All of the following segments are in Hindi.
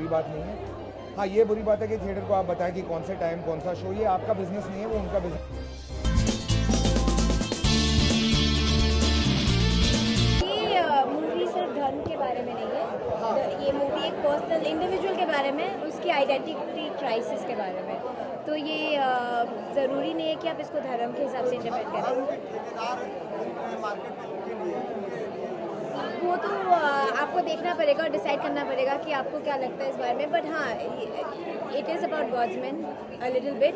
बात नहीं है। हाँ, ये बुरी बात है कि थिएटर को आप बताएं कि कौन से टाइम कौन सा शो, ये आपका बिजनेस नहीं है, वो उनका बिजनेस। ये मूवी सिर्फ धर्म के बारे में नहीं है। ये मूवी एक पर्सनल इंडिविजुअल के बारे में, उसकी आइडेंटिटी क्राइसिस के बारे में। तो ये ज़रूरी नहीं है कि आप इसको धर्म के हिसाब से इंटरप्रेट करें। वो तो आपको देखना पड़ेगा और डिसाइड करना पड़ेगा कि आपको क्या लगता है इस बारे में। बट हाँ, it is about God's man a little bit.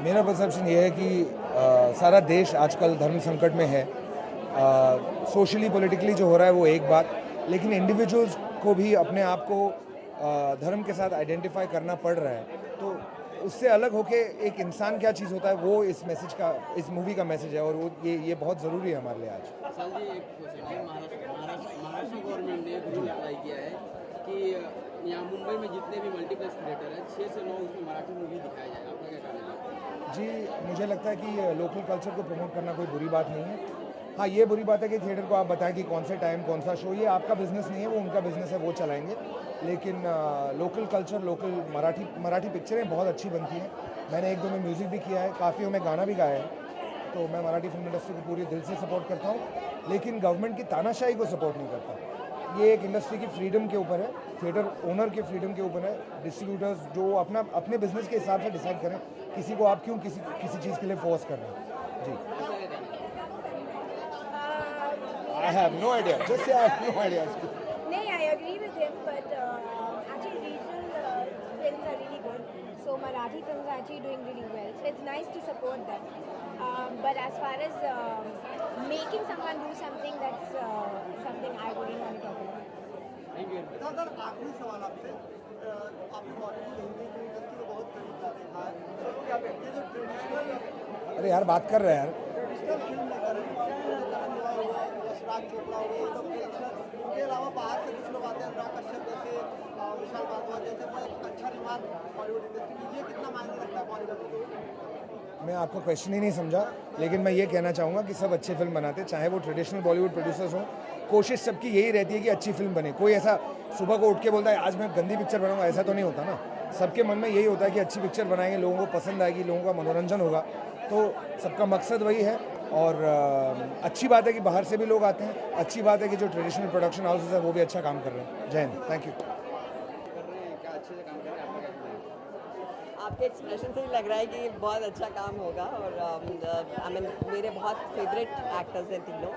मेरा परसेप्शन ये है कि सारा देश आजकल धर्म संकट में है। सोशली पॉलिटिकली जो हो रहा है वो एक बात, लेकिन इंडिविजुअल्स को भी अपने आप को धर्म के साथ आइडेंटिफाई करना पड़ रहा है। तो उससे अलग होके एक इंसान क्या चीज़ होता है, वो इस मैसेज का, इस मूवी का मैसेज है, और वो ये बहुत ज़रूरी है हमारे लिए आज। सर जी, एक क्वेश्चन है। महाराष्ट्र गवर्नमेंट ने एक रूल अप्लाई किया है कि यहाँ मुंबई में जितने भी मल्टीप्लेक्स थिएटर हैं 6 से 9 उसमें मराठी मूवी दिखाया जाए। आपका क्या कहना है? जी, मुझे लगता है कि लोकल कल्चर को प्रमोट करना कोई बुरी बात नहीं है। हाँ, ये बुरी बात है कि थिएटर को आप बताएं कि कौन से टाइम कौन सा शो, ये आपका बिजनेस नहीं है, वो उनका बिजनेस है, वो चलाएंगे। लेकिन लोकल कल्चर, लोकल मराठी पिक्चरें बहुत अच्छी बनती हैं। मैंने एक दो में म्यूज़िक भी किया है, काफ़ियों में गाना भी गाया है। तो मैं मराठी फिल्म इंडस्ट्री को पूरी दिल से सपोर्ट करता हूँ, लेकिन गवर्नमेंट की तानाशाही को सपोर्ट नहीं करता। ये एक इंडस्ट्री की फ्रीडम के ऊपर है, थिएटर ओनर के फ्रीडम के ऊपर है। डिस्ट्रीब्यूटर्स जो अपने बिजनेस के हिसाब से डिसाइड करें, किसी को आप क्यों किसी चीज़ के लिए फोर्स कर रहे हैं। जी, I have no idea. Just say I have no idea. No, I agree with him, but actually regional films are really good. So Marathi films are actually doing really well. So it's nice to support them. But as far as making someone do something, that's something I wouldn't want to talk about. Thank you. Sir, आखिरी सवाल आपसे। आपने बॉलीवुड हिंदी फिल्म इंडस्ट्री को बहुत करीब से देखा है, तो क्या कहते हैं जो ट्रेडिशनल अरे यार, बात कर रहे हैं यार। फिल्म मेकर यशराज चोपड़ा हो गए, तो ट्रेडिशनल, उनके अलावा बाहर से कुछ लोग आते हैं, अनुराग कश्यप जैसे, विशाल भारद्वाज जैसे, वो एक अच्छा निर्माण बॉलीवुड इंडस्ट्री में, ये कितना मायने रखता है बॉलीवुड को? मैं आपका क्वेश्चन ही नहीं समझा, लेकिन मैं ये कहना चाहूँगा कि सब अच्छे फिल्म बनाते हैं, चाहे वो ट्रेडिशनल बॉलीवुड प्रोड्यूसर्स हों। कोशिश सबकी यही रहती है कि अच्छी फिल्म बने। कोई ऐसा सुबह को उठ के बोलता है आज मैं गंदी पिक्चर बनाऊंगा, ऐसा तो नहीं होता ना। सबके मन में यही होता है कि अच्छी पिक्चर बनाएंगे, लोगों को पसंद आएगी, लोगों का मनोरंजन होगा। तो सबका मकसद वही है। और अच्छी बात है कि बाहर से भी लोग आते हैं। अच्छी बात है कि जो ट्रेडिशनल प्रोडक्शन हाउसेज है वो भी अच्छा काम कर रहे हैं। जय हिंद, थैंक यू। कर रहे हैं क्या, अच्छे से काम कर रहे हैं? आपका क्या कहना है? आपके एक्सप्रेशन से ही लग रहा है कि बहुत अच्छा काम होगा। और आई मीन मेरे बहुत फेवरेट एक्टर्स हैं तीनों,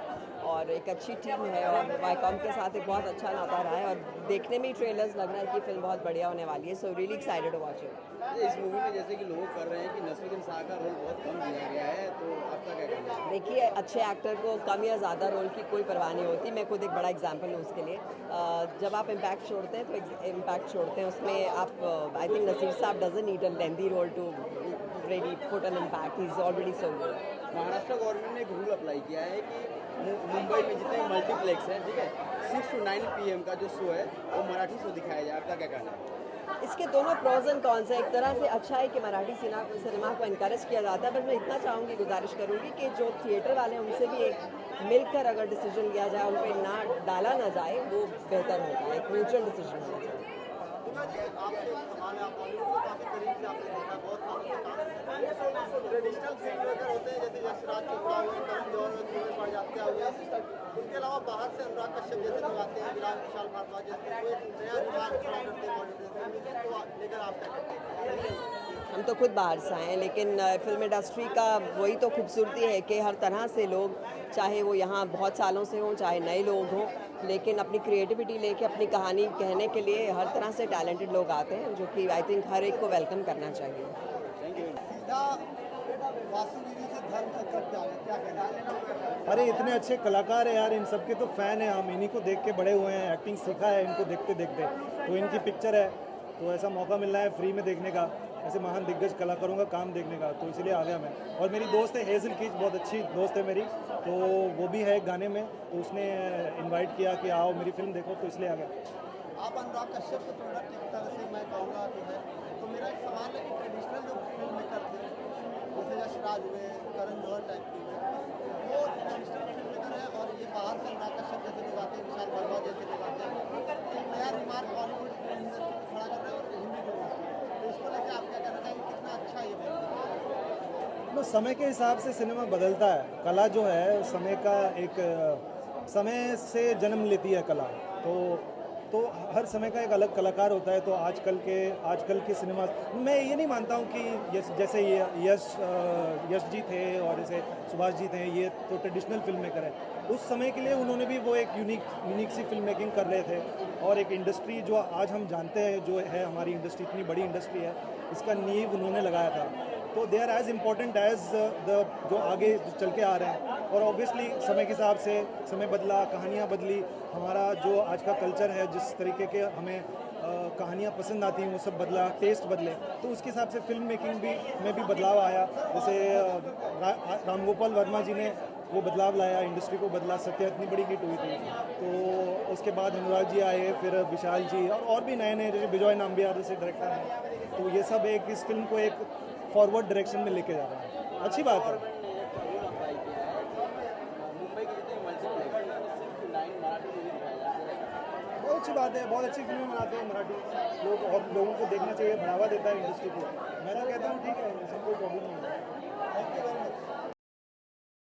और एक अच्छी टीम है, और वाईकॉम के साथ एक बहुत अच्छा नाता रहा है, और देखने में ही ट्रेलर्स लग रहा है कि फिल्म बहुत बढ़िया होने वाली है। So really excited to watch it. इस मूवी में जैसे कि लोग कर रहे हैं कि नसरुद्दीन शाह का रोल बहुत कम दिया गया है, तो आपका क्या कहना है? देखिए, अच्छे एक्टर को कम या ज़्यादा रोल की कोई परवाह नहीं होती। मैं खुद एक बड़ा एग्जांपल हूँ उसके लिए। जब आप इम्पैक्ट छोड़ते हैं तो इम्पैक्ट छोड़ते हैं उसमें आप। आई think Naseer sahab doesn't need a lengthy role to really put an impact. He is already so good. Maharashtra government ने एक रूल अप्लाई किया है कि मुंबई में जितने मल्टीप्लेक्स हैं, ठीक है, 6 to 9 PM का जो शो है वो मराठी शो दिखाया जाए। आपका क्या कहना है? इसके दोनों प्रोज एंड कॉन्स है। एक तरह से अच्छा है कि मराठी सिनेमा को इनकरेज किया जाता है, बट मैं इतना चाहूँगी, गुजारिश करूँगी कि जो थिएटर वाले हैं उनसे भी एक मिलकर अगर डिसीजन लिया जाए, उन पर ना डाला ना जाए, वो बेहतर होगा। एक म्यूचुअल डिसीजन होना चाहिए। आपसे सवाल है, आप बॉलीवुड को काफी करीब से आपने देखा, बहुत सालों से काम। ट्रेडिशनल फिल्म मेकर होते हैं जैसे यशराज चोपड़ा हुए, करण जौहर हुए, सूरज बड़जात्या हुए, उनके अलावा बाहर से अनुराग कश्यप जैसे लोग आते हैं, विशाल भारद्वाज जैसे, कोई नया रिवाज खड़ा करते हैं बॉलीवुड इंडस्ट्री में, तो लेकर आप क्या कहते हैं? हम तो खुद बाहर से आए हैं, लेकिन फिल्म इंडस्ट्री का वही तो खूबसूरती है कि हर तरह से लोग, चाहे वो यहाँ बहुत सालों से हों, चाहे नए लोग हों, लेकिन अपनी क्रिएटिविटी लेके अपनी कहानी कहने के लिए हर तरह से टैलेंटेड लोग आते हैं, जो कि आई थिंक हर एक को वेलकम करना चाहिए। Thank you. सीधा वासुदेवी से धर्म संकट क्या कहना है? अरे इतने अच्छे कलाकार हैं यार, इन सबके तो फ़ैन हैं हम। इन्हीं को देख के बड़े हुए हैं, एक्टिंग सीखा है इनको देखते देखते। तो इनकी पिक्चर है, तो ऐसा मौका मिल रहा है फ्री में देखने का, ऐसे महान दिग्गज कलाकारों का काम देखने का, तो इसलिए आ गया मैं। और मेरी दोस्त है हेज़ल कीच, बहुत अच्छी दोस्त है मेरी, तो वो भी है गाने में, तो उसने इनवाइट किया कि आओ मेरी फिल्म देखो, तो इसलिए आ गया। आप अनुराग कश्यप को थोड़ा एक तरह से मैं कहूँगा कि है, तो मेरा एक सवाल है कि ट्रेडिशनल जो फिल्म मेकर थे जैसे यशराज हुए, करण जौहर टाइप के हुए, वो ट्रेडिशनल फिल्म मेकर है, और ये बाहर से अनुराग कश्यप जैसे लोग आते हैं, विशाल भारद्वाज जैसे लोग आते हैं, एक नया देखो समय के हिसाब से सिनेमा बदलता है। कला जो है समय का एक समय से जन्म लेती है कला। तो हर समय का एक अलग कलाकार होता है। तो आजकल के सिनेमा, मैं ये नहीं मानता हूँ कि जैसे ये यश जी थे और जैसे सुभाष जी थे, ये तो ट्रेडिशनल फिल्म मेकर है। उस समय के लिए उन्होंने भी वो एक यूनिक सी फिल्म मेकिंग कर रहे थे। और एक इंडस्ट्री जो आज हम जानते हैं जो है हमारी इंडस्ट्री, इतनी बड़ी इंडस्ट्री है, इसका नींव उन्होंने लगाया था। तो they are as important as the जो आगे चल के आ रहे हैं। और ऑब्वियसली समय के हिसाब से समय बदला, कहानियाँ बदली, हमारा जो आज का कल्चर है, जिस तरीके के हमें कहानियाँ पसंद आती हैं वो सब बदला, टेस्ट बदले। तो उसके हिसाब से फिल्म मेकिंग में भी बदलाव आया। जैसे राम गोपाल वर्मा जी ने वो बदलाव लाया, इंडस्ट्री को बदला। सत्या इतनी बड़ी हिट हुई थी, तो उसके बाद अनुराग जी आए, फिर विशाल जी और भी नए जैसे विजय नाम्बिया जैसे डायरेक्टर हैं। तो ये सब एक इस फिल्म को एक फॉरवर्ड डायरेक्शन में लेके जा रहे हैं। अच्छी बात है। मुंबई के जितने मल्टीप्लेक्स सिर्फ 9 मराठी मूवी दिखाया जाता है। बहुत अच्छी बात है, बहुत अच्छी फिल्में बनाते हैं मराठी लोग और लोगों को देखना चाहिए, बढ़ावा देता है इंडस्ट्री को। मैं तो कहता हूँ ठीक है, इसमें कोई प्रॉब्लम नहीं है।